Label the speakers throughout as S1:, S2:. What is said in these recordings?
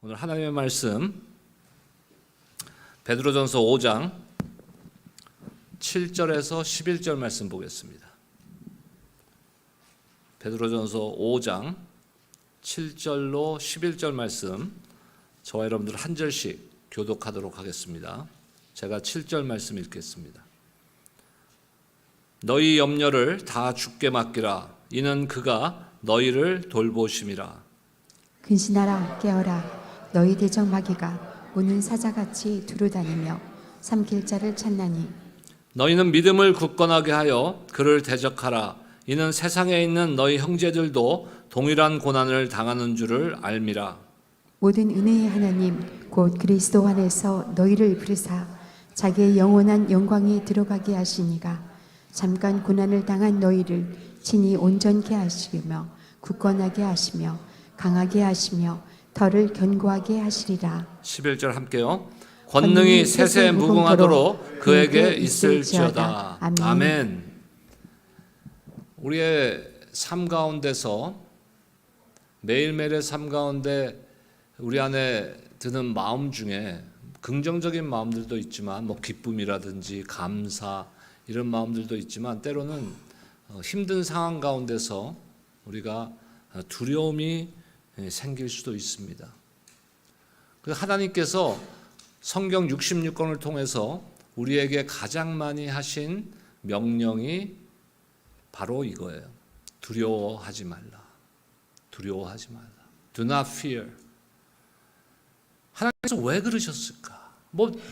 S1: 오늘 하나님의 말씀 베드로전서 5장 7절에서 11절 말씀 보겠습니다. 베드로전서 5장 7절로 11절 말씀 저와 여러분들 한 절씩 교독하도록 하겠습니다. 제가 7절 말씀 읽겠습니다. 너희 염려를 다 주께 맡기라. 이는 그가 너희를 돌보심이라.
S2: 근신하라 깨어라. 너희 대적 마귀가 우는 사자같이 두루다니며 삼킬 자를 찾나니
S1: 너희는 믿음을 굳건하게 하여 그를 대적하라. 이는 세상에 있는 너희 형제들도 동일한 고난을 당하는 줄을 알미라.
S2: 모든 은혜의 하나님 곧 그리스도 안에서 너희를 부르사 자기의 영원한 영광에 들어가게 하시니가 잠깐 고난을 당한 너희를 친히 온전케 하시며 굳건하게 하시며 강하게 하시며 덜을 견고하게 하시리라.
S1: 11절 함께요. 권능이 세세 무궁하도록 그에게 있을지어다. 아멘. 우리의 삶 가운데서 매일매일의 삶 가운데 우리 안에 드는 마음 중에 긍정적인 마음들도 있지만 기쁨이라든지 감사 이런 마음들도 있지만 때로는 힘든 상황 가운데서 우리가 두려움이 생길 수도 있습니다. 그래서 하나님께서 성경 66권을 통해서 우리에게 가장 많이 하신 명령이 바로 이거예요. 두려워하지 말라. 두려워하지 말라. Do not fear. 하나님께서 왜 그러셨을까?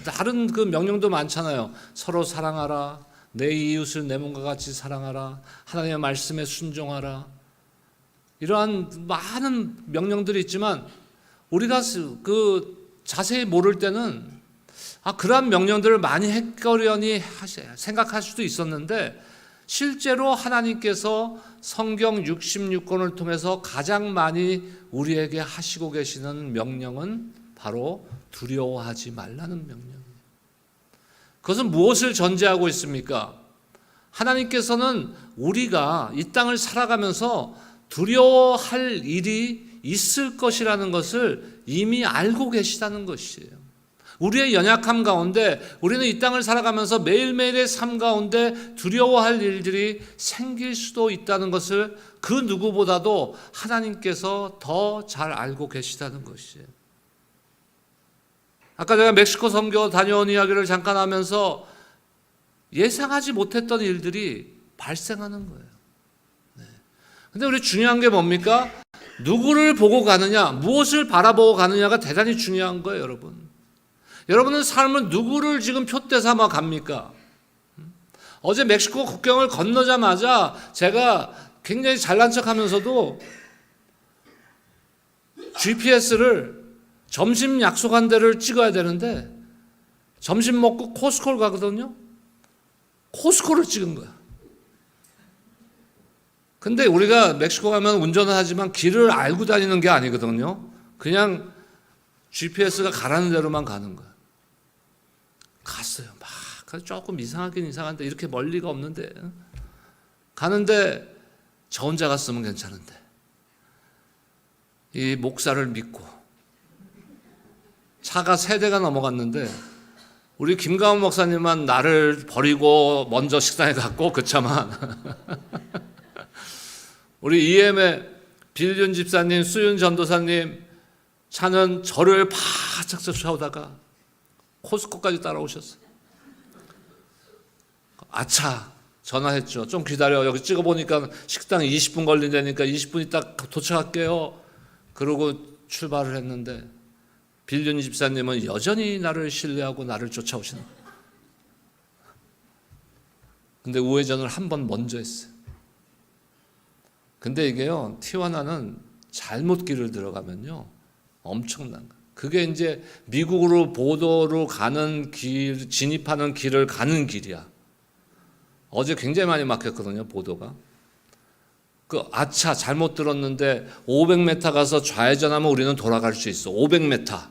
S1: 다른 그 명령도 많잖아요. 서로 사랑하라. 내 이웃을 내 몸과 같이 사랑하라. 하나님의 말씀에 순종하라. 이러한 많은 명령들이 있지만 우리가 그 자세히 모를 때는 그러한 명령들을 많이 했거려니 생각할 수도 있었는데 실제로 하나님께서 성경 66권을 통해서 가장 많이 우리에게 하시고 계시는 명령은 바로 두려워하지 말라는 명령이에요. 그것은 무엇을 전제하고 있습니까? 하나님께서는 우리가 이 땅을 살아가면서 두려워할 일이 있을 것이라는 것을 이미 알고 계시다는 것이에요. 우리의 연약함 가운데 우리는 이 땅을 살아가면서 매일매일의 삶 가운데 두려워할 일들이 생길 수도 있다는 것을 그 누구보다도 하나님께서 더 잘 알고 계시다는 것이에요. 아까 제가 멕시코 선교 다녀온 이야기를 잠깐 하면서 예상하지 못했던 일들이 발생하는 거예요. 근데 우리 중요한 게 뭡니까? 누구를 보고 가느냐, 무엇을 바라보고 가느냐가 대단히 중요한 거예요, 여러분. 여러분은 삶을 누구를 지금 표대 삼아 갑니까? 어제 멕시코 국경을 건너자마자 제가 굉장히 잘난 척 하면서도 GPS를 점심 약속한 데를 찍어야 되는데 점심 먹고 코스코를 가거든요. 코스코를 찍은 거야. 근데 우리가 멕시코 가면 운전을 하지만 길을 알고 다니는 게 아니거든요. 그냥 GPS가 가라는 대로만 가는 거야. 갔어요. 조금 이상하긴 이상한데 이렇게 멀리가 없는데 가는데 저 혼자 갔으면 괜찮은데 이 목사를 믿고 차가 3대가 넘어갔는데 우리 김가훈 목사님만 나를 버리고 먼저 식당에 갔고 그 차만 우리 EM의 빌륜 집사님, 수윤 전도사님 차는 저를 바짝 쫓아오다가 코스코까지 따라오셨어요. 아차 전화했죠. 좀 기다려. 여기 찍어보니까 식당 20분 걸린다니까 20분 있다 도착할게요. 그러고 출발을 했는데 빌륜 집사님은 여전히 나를 신뢰하고 나를 쫓아오시는 거예요. 근데 우회전을 한 번 먼저 했어요. 근데 이게요, 티와나는 잘못 길을 들어가면요, 엄청난 거예요. 그게 이제 미국으로 보도로 가는 길, 진입하는 길을 가는 길이야. 어제 굉장히 많이 막혔거든요, 보도가. 아차, 잘못 들었는데 500m 가서 좌회전하면 우리는 돌아갈 수 있어. 500m.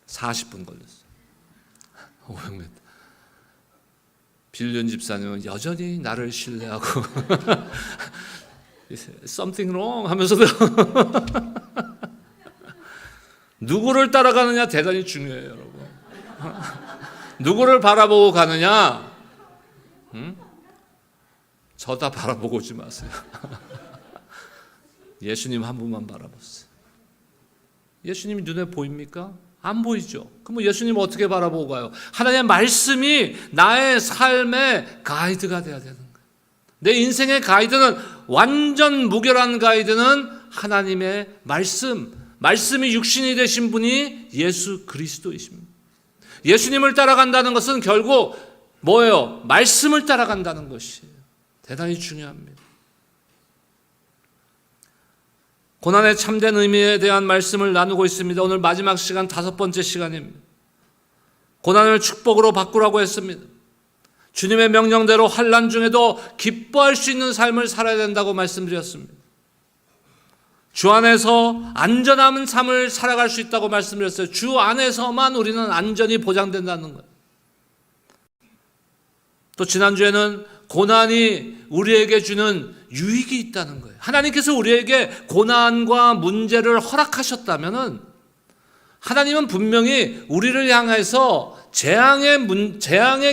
S1: 40분 걸렸어. 500m. 빌륜 집사님은 여전히 나를 신뢰하고 something wrong 하면서도 누구를 따라가느냐 대단히 중요해요, 여러분. 누구를 바라보고 가느냐? 저 다 바라보고 오지 마세요. 예수님 한 분만 바라보세요. 예수님이 눈에 보입니까? 안 보이죠. 그럼 예수님 어떻게 바라보고 가요? 하나님의 말씀이 나의 삶의 가이드가 돼야 되는 거예요. 내 인생의 가이드는, 완전 무결한 가이드는 하나님의 말씀이 육신이 되신 분이 예수 그리스도이십니다. 예수님을 따라간다는 것은 결국 뭐예요? 말씀을 따라간다는 것이에요. 대단히 중요합니다. 고난의 참된 의미에 대한 말씀을 나누고 있습니다. 오늘 마지막 시간 5번째 시간입니다. 고난을 축복으로 바꾸라고 했습니다. 주님의 명령대로 환난 중에도 기뻐할 수 있는 삶을 살아야 된다고 말씀드렸습니다. 주 안에서 안전한 삶을 살아갈 수 있다고 말씀드렸어요. 주 안에서만 우리는 안전이 보장된다는 거예요. 또 지난주에는 고난이 우리에게 주는 유익이 있다는 거예요. 하나님께서 우리에게 고난과 문제를 허락하셨다면은 하나님은 분명히 우리를 향해서 재앙의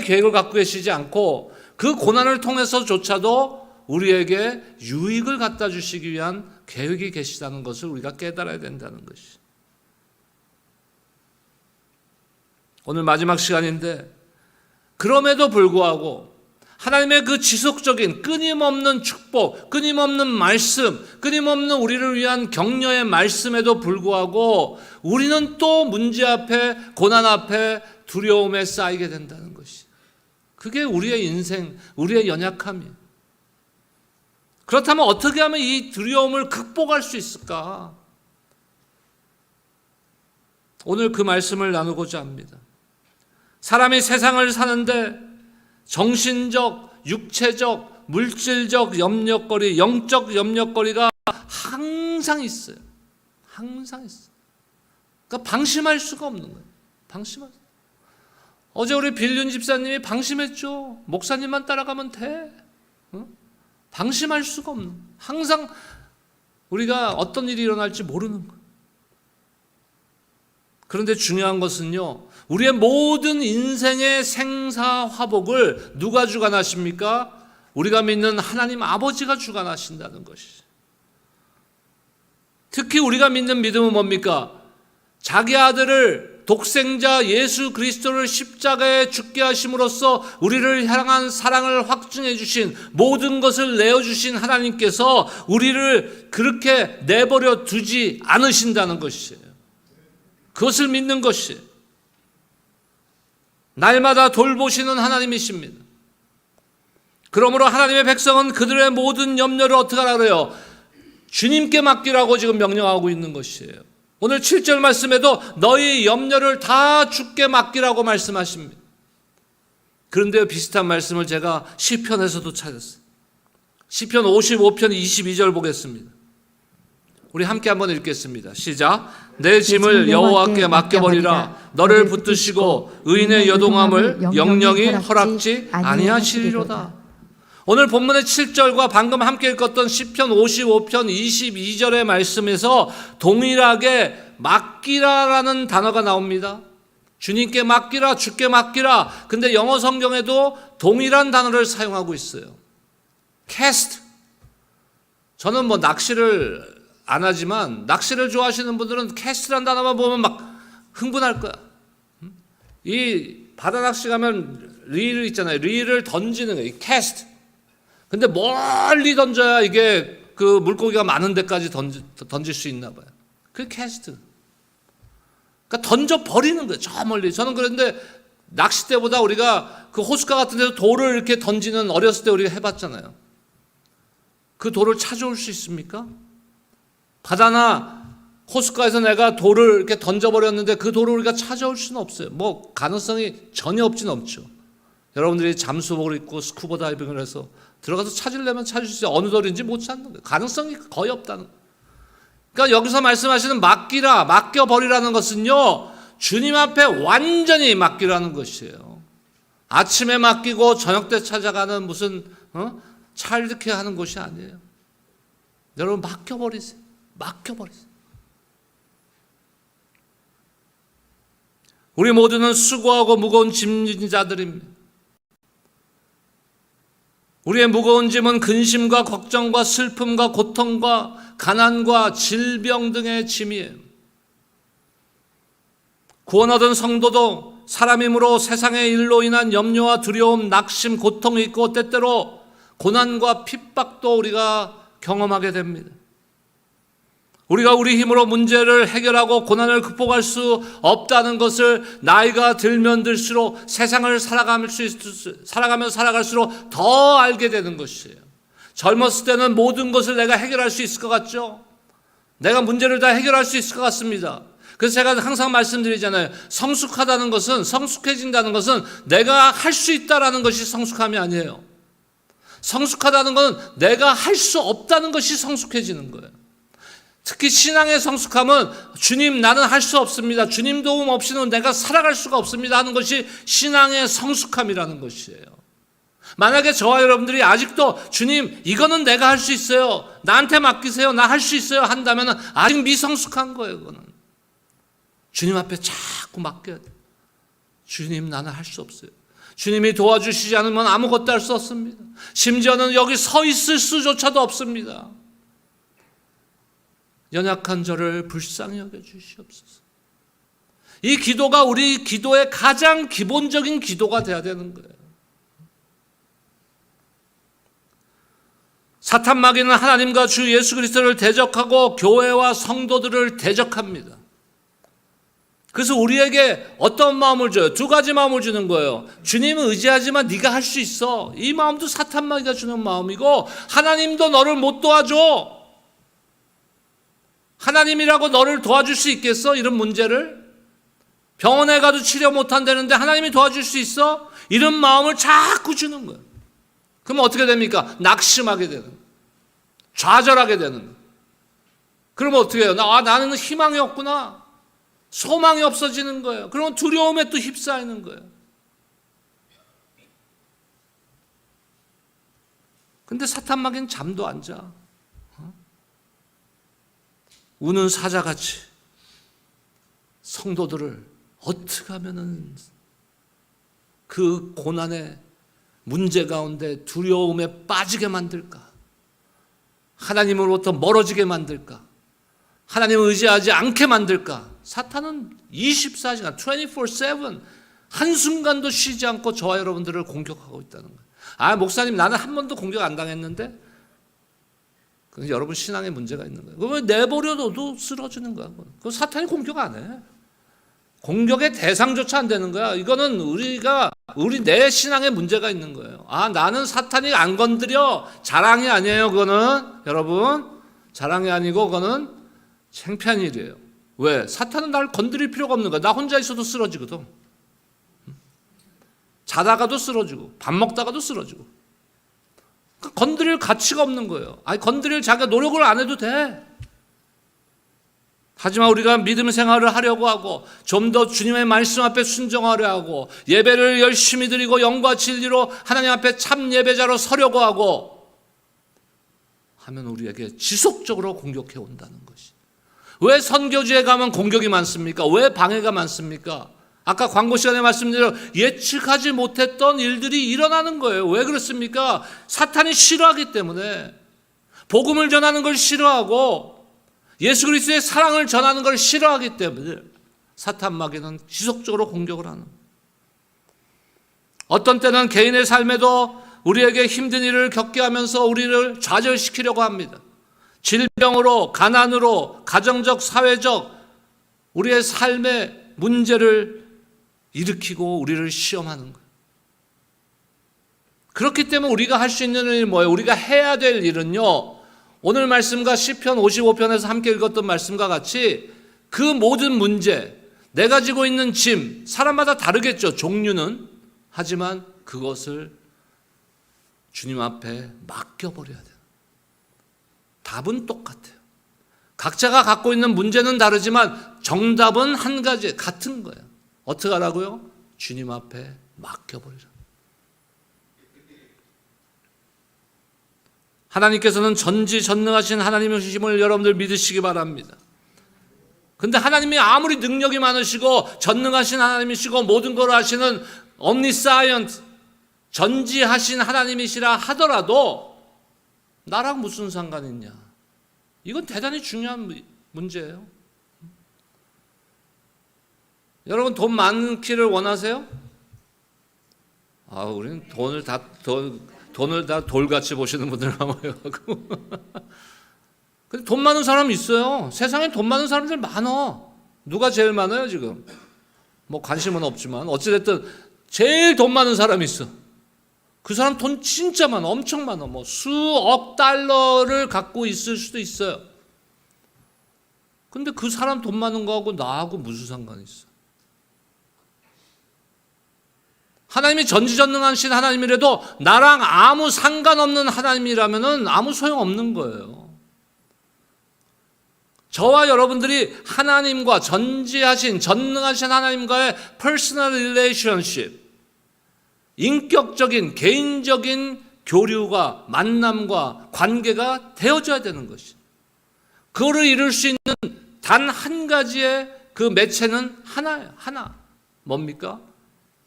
S1: 계획을 갖고 계시지 않고 그 고난을 통해서조차도 우리에게 유익을 갖다 주시기 위한 계획이 계시다는 것을 우리가 깨달아야 된다는 것이. 오늘 마지막 시간인데 그럼에도 불구하고 하나님의 그 지속적인 끊임없는 축복, 끊임없는 말씀, 끊임없는 우리를 위한 격려의 말씀에도 불구하고 우리는 또 문제 앞에, 고난 앞에 두려움에 쌓이게 된다는 것이. 그게 우리의 인생, 우리의 연약함이에요. 그렇다면 어떻게 하면 이 두려움을 극복할 수 있을까? 오늘 그 말씀을 나누고자 합니다. 사람이 세상을 사는데 정신적, 육체적, 물질적 염려거리, 영적 염려거리가 항상 있어요. 항상 있어요. 그러니까 방심할 수가 없는 거예요. 방심할 수. 어제 우리 빌륜 집사님이 방심했죠. 목사님만 따라가면 돼. 방심할 수가 없는. 항상 우리가 어떤 일이 일어날지 모르는 거예요. 그런데 중요한 것은요, 우리의 모든 인생의 생사화복을 누가 주관하십니까? 우리가 믿는 하나님 아버지가 주관하신다는 것이죠. 특히 우리가 믿는 믿음은 뭡니까? 자기 아들을, 독생자 예수 그리스도를 십자가에 죽게 하심으로써 우리를 향한 사랑을 확증해 주신, 모든 것을 내어주신 하나님께서 우리를 그렇게 내버려 두지 않으신다는 것이에요. 그것을 믿는 것이 날마다 돌보시는 하나님이십니다. 그러므로 하나님의 백성은 그들의 모든 염려를 어떻게 하라 그래요? 주님께 맡기라고 지금 명령하고 있는 것이에요. 오늘 7절 말씀에도 너희 염려를 다 주께 맡기라고 말씀하십니다. 그런데 비슷한 말씀을 제가 시편에서도 찾았어요. 시편 55편 22절 보겠습니다. 우리 함께 한번 읽겠습니다. 시작. 내 짐을 여호와께 맡겨버리라. 너를 붙드시고 의인의 여동함을 영영이 허락지 아니하시리로다. 오늘 본문의 7절과 방금 함께 읽었던 시편 55편 22절의 말씀에서 동일하게 맡기라라는 단어가 나옵니다. 주님께 맡기라, 주께 맡기라. 근데 영어 성경에도 동일한 단어를 사용하고 있어요. cast. 저는 뭐 낚시를 안 하지만 낚시를 좋아하시는 분들은 캐스트란 단어만 보면 막 흥분할 거야. 이 바다 낚시 가면 릴 있잖아요. 릴을 던지는 거예요. 캐스트. 근데 멀리 던져야 이게 그 물고기가 많은 데까지 던질 수 있나 봐요. 그게 캐스트. 그러니까 던져 버리는 거예요. 저 멀리. 저는 그런데 낚싯대보다 우리가 그 호숫가 같은 데서 돌을 이렇게 던지는, 어렸을 때 우리가 해봤잖아요. 그 돌을 찾아올 수 있습니까? 바다나 호숫가에서 내가 돌을 이렇게 던져버렸는데 그 돌을 우리가 찾아올 수는 없어요. 뭐 가능성이 전혀 없진 없죠. 여러분들이 잠수복을 입고 스쿠버 다이빙을 해서 들어가서 찾으려면 찾을 수 있어요. 어느 돌인지 못 찾는 거예요. 가능성이 거의 없다는 거예요. 그러니까 여기서 말씀하시는 맡기라, 맡겨버리라는 것은요, 주님 앞에 완전히 맡기라는 것이에요. 아침에 맡기고 저녁 때 찾아가는 무슨 차일드케 하는 것이 아니에요. 여러분 맡겨버리세요. 맡겨버리세요. 우리 모두는 수고하고 무거운 짐진 자들입니다. 우리의 무거운 짐은 근심과 걱정과 슬픔과 고통과 가난과 질병 등의 짐이에요. 구원 얻은 성도도 사람이므로 세상의 일로 인한 염려와 두려움, 낙심, 고통이 있고 때때로 고난과 핍박도 우리가 경험하게 됩니다. 우리가 우리 힘으로 문제를 해결하고 고난을 극복할 수 없다는 것을 나이가 들면 들수록 세상을 살아가면 살아갈수록 더 알게 되는 것이에요. 젊었을 때는 모든 것을 내가 해결할 수 있을 것 같죠? 내가 문제를 다 해결할 수 있을 것 같습니다. 그래서 제가 항상 말씀드리잖아요. 성숙해진다는 것은 내가 할 수 있다라는 것이 성숙함이 아니에요. 성숙하다는 것은 내가 할 수 없다는 것이 성숙해지는 거예요. 특히 신앙의 성숙함은 주님 나는 할 수 없습니다. 주님 도움 없이는 내가 살아갈 수가 없습니다 하는 것이 신앙의 성숙함이라는 것이에요. 만약에 저와 여러분들이 아직도 주님 이거는 내가 할 수 있어요. 나한테 맡기세요. 나 할 수 있어요 한다면 아직 미성숙한 거예요. 그거는. 주님 앞에 자꾸 맡겨야 돼요. 주님 나는 할 수 없어요. 주님이 도와주시지 않으면 아무것도 할 수 없습니다. 심지어는 여기 서 있을 수조차도 없습니다. 연약한 저를 불쌍히 여겨주시옵소서. 이 기도가 우리 기도의 가장 기본적인 기도가 돼야 되는 거예요. 사탄 마귀는 하나님과 주 예수 그리스도를 대적하고 교회와 성도들을 대적합니다. 그래서 우리에게 어떤 마음을 줘요? 두 가지 마음을 주는 거예요. 주님은 의지하지만 네가 할 수 있어. 이 마음도 사탄 마귀가 주는 마음이고 하나님도 너를 못 도와줘. 하나님이라고 너를 도와줄 수 있겠어? 이런 문제를? 병원에 가도 치료 못한다는데 하나님이 도와줄 수 있어? 이런 마음을 자꾸 주는 거예요. 그러면 어떻게 됩니까? 낙심하게 되는 거예요. 좌절하게 되는 거예요. 그러면 어떻게 해요? 나는 희망이 없구나. 소망이 없어지는 거예요. 그러면 두려움에 또 휩싸이는 거예요. 근데 사탄 마귀는 잠도 안 자. 우는 사자같이 성도들을 어떻게 하면은 그 고난의 문제 가운데 두려움에 빠지게 만들까? 하나님으로부터 멀어지게 만들까? 하나님을 의지하지 않게 만들까? 사탄은 24시간, 24/7 한순간도 쉬지 않고 저와 여러분들을 공격하고 있다는 거예요. 목사님 나는 한 번도 공격 안 당했는데? 그건 여러분 신앙에 문제가 있는 거예요. 그러면 내버려둬도 쓰러지는 거야. 그건 사탄이 공격 안 해. 공격의 대상조차 안 되는 거야. 이거는 내 신앙에 문제가 있는 거예요. 나는 사탄이 안 건드려. 자랑이 아니에요. 그거는 여러분 자랑이 아니고 그거는 창피한 일이에요. 왜? 사탄은 나를 건드릴 필요가 없는 거야. 나 혼자 있어도 쓰러지거든. 자다가도 쓰러지고 밥 먹다가도 쓰러지고. 건드릴 가치가 없는 거예요. 건드릴 자기가 노력을 안 해도 돼. 하지만 우리가 믿음 생활을 하려고 하고 좀 더 주님의 말씀 앞에 순종하려 하고 예배를 열심히 드리고 영과 진리로 하나님 앞에 참 예배자로 서려고 하고 하면 우리에게 지속적으로 공격해 온다는 것이. 왜 선교지에 가면 공격이 많습니까? 왜 방해가 많습니까? 아까 광고 시간에 말씀드린 예측하지 못했던 일들이 일어나는 거예요. 왜 그렇습니까? 사탄이 싫어하기 때문에. 복음을 전하는 걸 싫어하고 예수 그리스도의 사랑을 전하는 걸 싫어하기 때문에 사탄 마귀는 지속적으로 공격을 하는 거예요. 어떤 때는 개인의 삶에도 우리에게 힘든 일을 겪게 하면서 우리를 좌절시키려고 합니다. 질병으로, 가난으로, 가정적, 사회적 우리의 삶의 문제를 일으키고 우리를 시험하는 거예요. 그렇기 때문에 우리가 할 수 있는 일이 뭐예요? 우리가 해야 될 일은요, 오늘 말씀과 시편 55편에서 함께 읽었던 말씀과 같이 그 모든 문제, 내가 지고 있는 짐, 사람마다 다르겠죠, 종류는. 하지만 그것을 주님 앞에 맡겨버려야 돼요. 답은 똑같아요. 각자가 갖고 있는 문제는 다르지만 정답은 한 가지, 같은 거예요. 어떻게 하라고요? 주님 앞에 맡겨버리라. 하나님께서는 전지전능하신 하나님이심을 여러분들 믿으시기 바랍니다. 근데 하나님이 아무리 능력이 많으시고 전능하신 하나님이시고 모든 걸 하시는 omniscient, 전지하신 하나님이시라 하더라도 나랑 무슨 상관이 있냐? 이건 대단히 중요한 문제예요. 여러분 돈 많기를 원하세요? 우리는 돈을 다 돌같이 보시는 분들 많아요. 근데 돈 많은 사람 있어요. 세상에 돈 많은 사람들 많아. 누가 제일 많아요 지금? 뭐 관심은 없지만 어찌됐든 제일 돈 많은 사람이 있어. 그 사람 돈 진짜 많아. 엄청 많아. 뭐 수억 달러를 갖고 있을 수도 있어요. 근데 그 사람 돈 많은 거하고 나하고 무슨 상관이 있어? 하나님이 전지전능하신 하나님이라도 나랑 아무 상관없는 하나님이라면 아무 소용없는 거예요. 저와 여러분들이 하나님과 전지하신 전능하신 하나님과의 퍼스널 릴레이션십, 인격적인 개인적인 교류가 만남과 관계가 되어져야 되는 것이. 그거를 이룰 수 있는 단 한 가지의 그 매체는 하나예요. 하나. 뭡니까?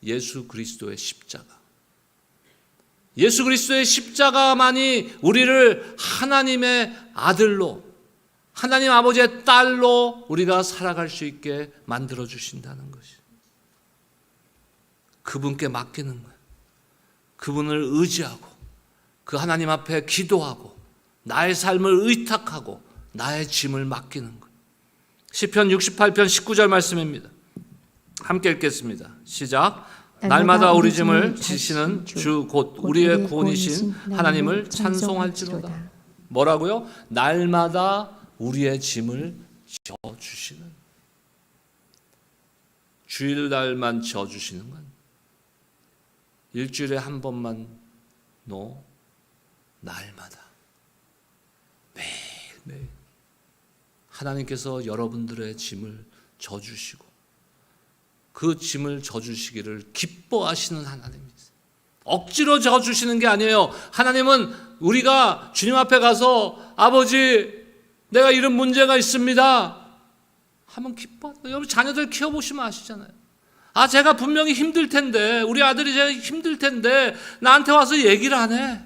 S1: 예수 그리스도의 십자가. 예수 그리스도의 십자가만이 우리를 하나님의 아들로, 하나님 아버지의 딸로 우리가 살아갈 수 있게 만들어 주신다는 것이. 그분께 맡기는 거예요. 그분을 의지하고 그 하나님 앞에 기도하고 나의 삶을 의탁하고 나의 짐을 맡기는 거예요. 시편 68편 19절 말씀입니다. 함께 읽겠습니다. 시작. 날마다 우리 짐을 지시는 주 곧 우리의 구원이신 하나님을 찬송할지로다. 뭐라고요? 날마다 우리의 짐을 져주시는, 주일날만 져주시는 건 일주일에 한 번만, 날마다 매일매일 하나님께서 여러분들의 짐을 져주시고 그 짐을 져주시기를 기뻐하시는 하나님이세요. 억지로 져주시는 게 아니에요. 하나님은 우리가 주님 앞에 가서 아버지 내가 이런 문제가 있습니다 하면 기뻐해요. 여러분 자녀들 키워보시면 아시잖아요. 제가 분명히 힘들 텐데, 우리 아들이 제가 힘들 텐데 나한테 와서 얘기를 안 해.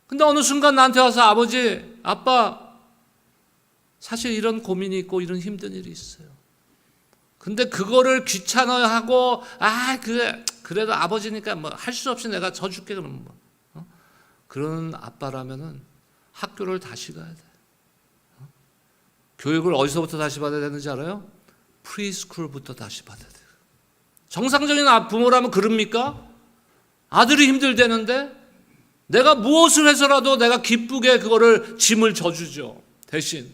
S1: 근데 어느 순간 나한테 와서 아버지, 아빠 사실 이런 고민이 있고 이런 힘든 일이 있어요. 근데 그거를 귀찮아하고 그래도 아버지니까 뭐 할 수 없이 내가 져줄게 그러면 그런 아빠라면은 학교를 다시 가야 돼. 교육을 어디서부터 다시 받아야 되는지 알아요? 프리스쿨부터 다시 받아야 돼요. 정상적인 부모라면 그럽니까? 아들이 힘들대는데 내가 무엇을 해서라도 내가 기쁘게 그거를 짐을 져주죠. 대신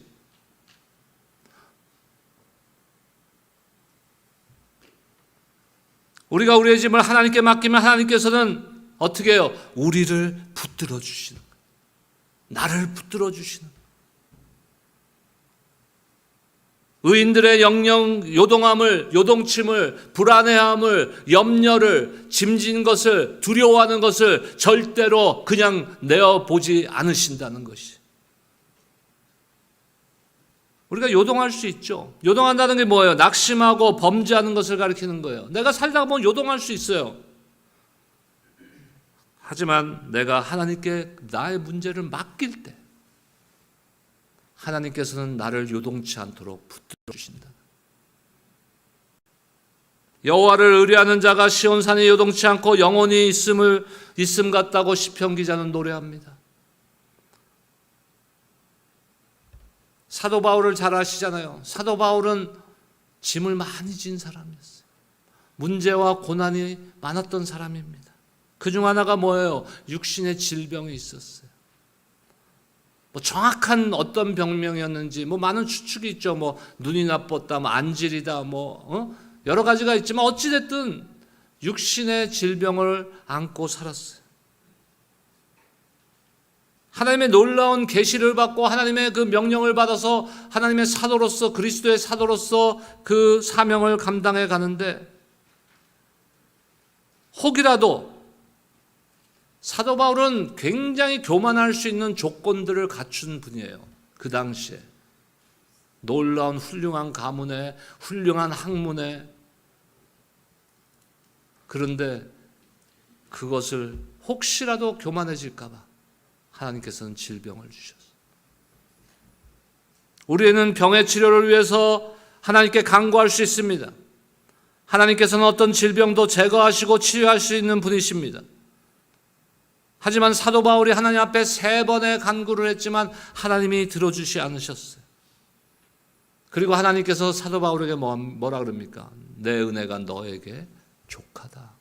S1: 우리가 우리의 짐을 하나님께 맡기면 하나님께서는 어떻게 해요? 우리를 붙들어 주시는 거예요. 나를 붙들어 주시는 거예요. 의인들의 영영 요동함을, 요동침을, 불안해함을, 염려를, 짐진 것을, 두려워하는 것을 절대로 그냥 내어보지 않으신다는 것이. 우리가 요동할 수 있죠. 요동한다는 게 뭐예요? 낙심하고 범죄하는 것을 가리키는 거예요. 내가 살다가 보면 요동할 수 있어요. 하지만 내가 하나님께 나의 문제를 맡길 때 하나님께서는 나를 요동치 않도록 붙들어 주신다. 여호와를 의뢰하는 자가 시온산에 요동치 않고 영원히 있음 같다고 시편 기자는 노래합니다. 사도 바울을 잘 아시잖아요. 사도 바울은 짐을 많이 진 사람이었어요. 문제와 고난이 많았던 사람입니다. 그중 하나가 뭐예요? 육신의 질병이 있었어요. 뭐 정확한 어떤 병명이었는지 많은 추측이 있죠. 눈이 나빴다, 안질이다, 여러 가지가 있지만 어찌됐든 육신의 질병을 안고 살았어요. 하나님의 놀라운 계시를 받고 하나님의 그 명령을 받아서 하나님의 사도로서, 그리스도의 사도로서 그 사명을 감당해 가는데 혹이라도 사도 바울은 굉장히 교만할 수 있는 조건들을 갖춘 분이에요. 그 당시에. 놀라운 훌륭한 가문에, 훌륭한 학문에, 그런데 그것을 혹시라도 교만해질까 봐 하나님께서는 질병을 주셨어요. 우리는 병의 치료를 위해서 하나님께 간구할 수 있습니다. 하나님께서는 어떤 질병도 제거하시고 치유할 수 있는 분이십니다. 하지만 사도 바울이 하나님 앞에 3번의 간구를 했지만 하나님이 들어주시 않으셨어요. 그리고 하나님께서 사도 바울에게 뭐라 그럽니까? 내 은혜가 너에게 족하다.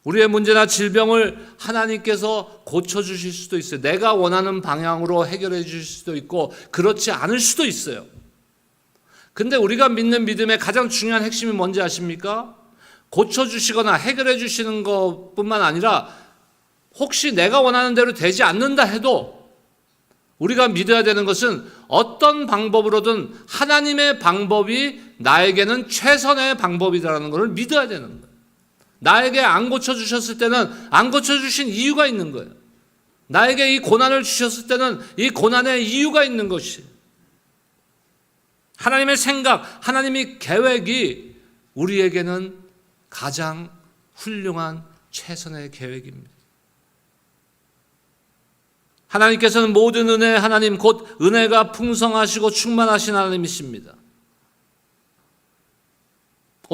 S1: 우리의 문제나 질병을 하나님께서 고쳐주실 수도 있어요. 내가 원하는 방향으로 해결해 주실 수도 있고 그렇지 않을 수도 있어요. 근데 우리가 믿는 믿음의 가장 중요한 핵심이 뭔지 아십니까? 고쳐주시거나 해결해 주시는 것뿐만 아니라 혹시 내가 원하는 대로 되지 않는다 해도 우리가 믿어야 되는 것은 어떤 방법으로든 하나님의 방법이 나에게는 최선의 방법이라는 것을 믿어야 되는 거예요. 나에게 안 고쳐주셨을 때는 안 고쳐주신 이유가 있는 거예요. 나에게 이 고난을 주셨을 때는 이 고난의 이유가 있는 것이에요. 하나님의 생각, 하나님의 계획이 우리에게는 가장 훌륭한 최선의 계획입니다. 하나님께서는 모든 은혜의 하나님, 곧 은혜가 풍성하시고 충만하신 하나님이십니다.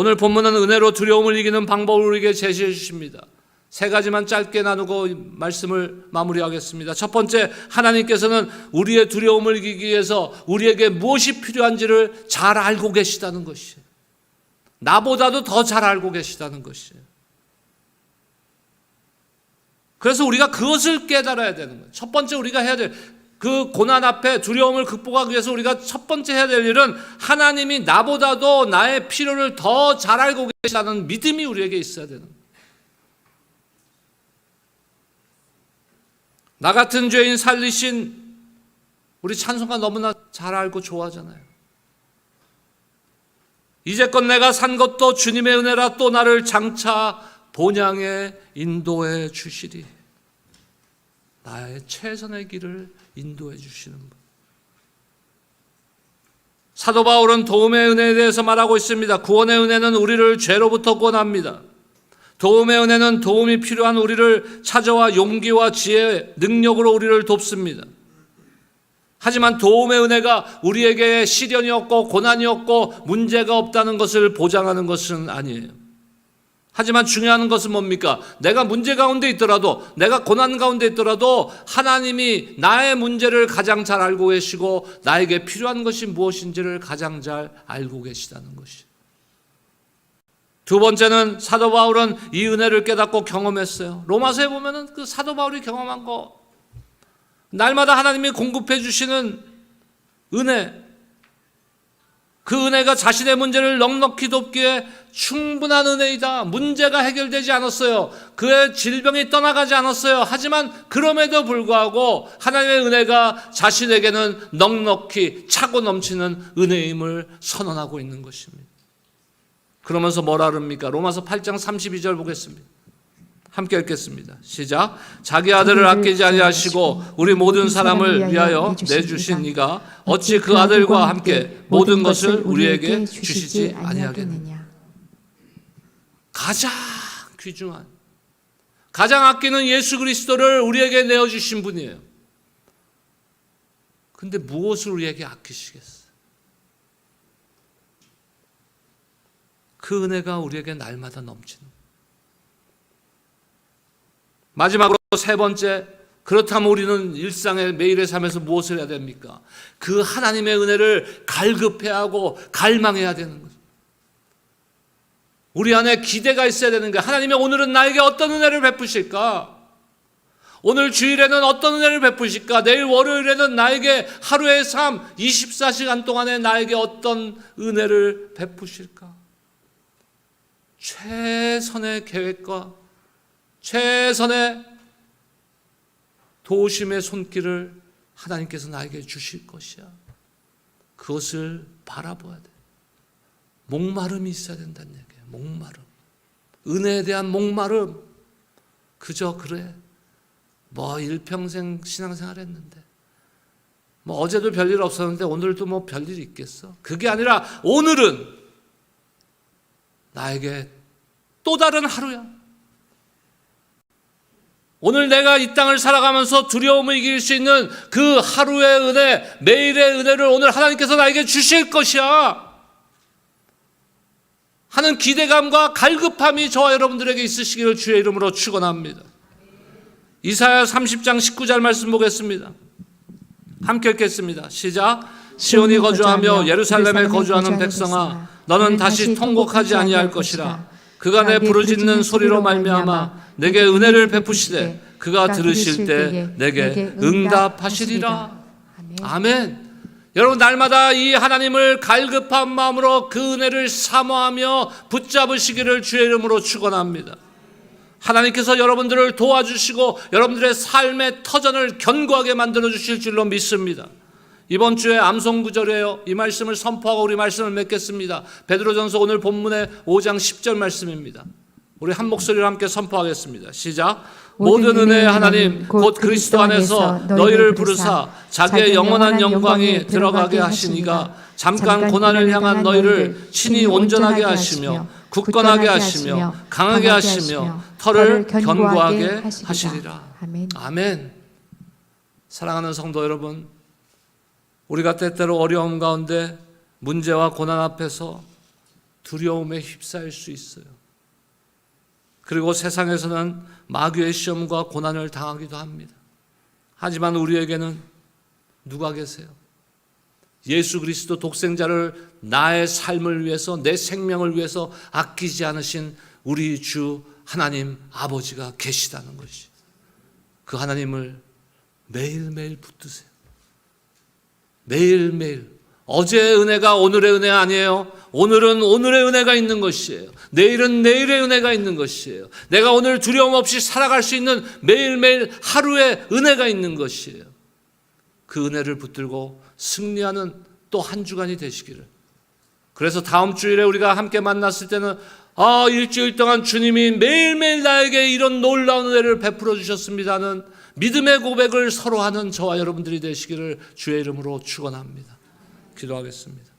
S1: 오늘 본문은 은혜로 두려움을 이기는 방법을 우리에게 제시해 주십니다. 3가지만 짧게 나누고 말씀을 마무리하겠습니다. 첫 번째, 하나님께서는 우리의 두려움을 이기기 위해서 우리에게 무엇이 필요한지를 잘 알고 계시다는 것이에요. 나보다도 더 잘 알고 계시다는 것이에요. 그래서 우리가 그것을 깨달아야 되는 거예요. 첫 번째 우리가 해야 될 그 고난 앞에 두려움을 극복하기 위해서 우리가 첫 번째 해야 될 일은 하나님이 나보다도 나의 필요를 더 잘 알고 계시다는 믿음이 우리에게 있어야 되는 거예요. 나 같은 죄인 살리신 우리 찬송가 너무나 잘 알고 좋아하잖아요. 이제껏 내가 산 것도 주님의 은혜라 또 나를 장차 본향에 인도해 주시리. 나의 최선의 길을 인도해 주시는 분. 사도 바울은 도움의 은혜에 대해서 말하고 있습니다. 구원의 은혜는 우리를 죄로부터 구원합니다. 도움의 은혜는 도움이 필요한 우리를 찾아와 용기와 지혜, 능력으로 우리를 돕습니다. 하지만 도움의 은혜가 우리에게 시련이 없고 고난이 없고 문제가 없다는 것을 보장하는 것은 아니에요. 하지만 중요한 것은 뭡니까? 내가 문제 가운데 있더라도, 내가 고난 가운데 있더라도 하나님이 나의 문제를 가장 잘 알고 계시고 나에게 필요한 것이 무엇인지를 가장 잘 알고 계시다는 것이에요. 두 번째는 사도 바울은 이 은혜를 깨닫고 경험했어요. 로마서에 보면은 그 사도 바울이 경험한 거, 날마다 하나님이 공급해 주시는 은혜, 그 은혜가 자신의 문제를 넉넉히 돕기에 충분한 은혜이다. 문제가 해결되지 않았어요. 그의 질병이 떠나가지 않았어요. 하지만 그럼에도 불구하고 하나님의 은혜가 자신에게는 넉넉히 차고 넘치는 은혜임을 선언하고 있는 것입니다. 그러면서 뭐라 그럽니까? 로마서 8장 32절 보겠습니다. 함께 읽겠습니다. 시작. 자기 아들을 아끼지 아니하시고 우리 모든 사람을 위하여 내주신 이가 어찌 그 아들과 함께 모든 것을 우리에게 주시지 아니하겠느냐. 가장 귀중한, 가장 아끼는 예수 그리스도를 우리에게 내어주신 분이에요. 근데 무엇을 우리에게 아끼시겠어요? 그 은혜가 우리에게 날마다 넘치는. 마지막으로 3번째, 그렇다면 우리는 일상의 매일의 삶에서 무엇을 해야 됩니까? 그 하나님의 은혜를 갈급해야 하고 갈망해야 되는 거죠. 우리 안에 기대가 있어야 되는 거예요. 하나님이 오늘은 나에게 어떤 은혜를 베푸실까? 오늘 주일에는 어떤 은혜를 베푸실까? 내일 월요일에는 나에게 하루의 삶 24시간 동안에 나에게 어떤 은혜를 베푸실까? 최선의 계획과 최선의 도우심의 손길을 하나님께서 나에게 주실 것이야. 그것을 바라봐야 돼. 목마름이 있어야 된다는 얘기예요. 목마름. 은혜에 대한 목마름. 그저 그래. 뭐 일평생 신앙생활 했는데 뭐 어제도 별일 없었는데 오늘도 뭐 별일이 있겠어? 그게 아니라 오늘은 나에게 또 다른 하루야. 오늘 내가 이 땅을 살아가면서 두려움을 이길 수 있는 그 하루의 은혜, 매일의 은혜를 오늘 하나님께서 나에게 주실 것이야 하는 기대감과 갈급함이 저와 여러분들에게 있으시기를 주의 이름으로 축원합니다. 이사야 30장 19절 말씀 보겠습니다. 함께 읽겠습니다. 시작. 시온이 거주하며 예루살렘에 거주하는 백성아, 너는 다시 통곡하지 아니할 것이라. 그가 내 부르짖는 소리로 말미암아 내게 은혜를 베푸시되 그가 들으실 때 내게 응답하시리라. 아멘. 여러분, 날마다 이 하나님을 갈급한 마음으로 그 은혜를 사모하며 붙잡으시기를 주의 이름으로 축원합니다. 하나님께서 여러분들을 도와주시고 여러분들의 삶의 터전을 견고하게 만들어 주실 줄로 믿습니다. 이번 주에 암송 구절이에요. 이 말씀을 선포하고 우리 말씀을 맺겠습니다. 베드로전서 오늘 본문의 5장 10절 말씀입니다. 우리 한 목소리로 함께 선포하겠습니다. 시작. 모든 은혜의 하나님 곧 그리스도 안에서 너희를 부르사 자기의 영원한 영광이 들어가게 하시니가 잠깐 고난을 향한 너희를 친히 온전하게 하시며 굳건하게 하시며 강하게 하시며 털을 견고하게 하시리라. 아멘. 사랑하는 성도 여러분, 우리가 때때로 어려움 가운데 문제와 고난 앞에서 두려움에 휩싸일 수 있어요. 그리고 세상에서는 마귀의 시험과 고난을 당하기도 합니다. 하지만 우리에게는 누가 계세요? 예수 그리스도 독생자를 나의 삶을 위해서, 내 생명을 위해서 아끼지 않으신 우리 주 하나님 아버지가 계시다는 것이, 그 하나님을 매일매일 붙드세요. 매일매일. 어제의 은혜가 오늘의 은혜 아니에요. 오늘은 오늘의 은혜가 있는 것이에요. 내일은 내일의 은혜가 있는 것이에요. 내가 오늘 두려움 없이 살아갈 수 있는 매일매일 하루의 은혜가 있는 것이에요. 그 은혜를 붙들고 승리하는 또 한 주간이 되시기를. 그래서 다음 주일에 우리가 함께 만났을 때는 일주일 동안 주님이 매일매일 나에게 이런 놀라운 은혜를 베풀어 주셨습니다는 믿음의 고백을 서로 하는 저와 여러분들이 되시기를 주의 이름으로 축원합니다. 기도하겠습니다.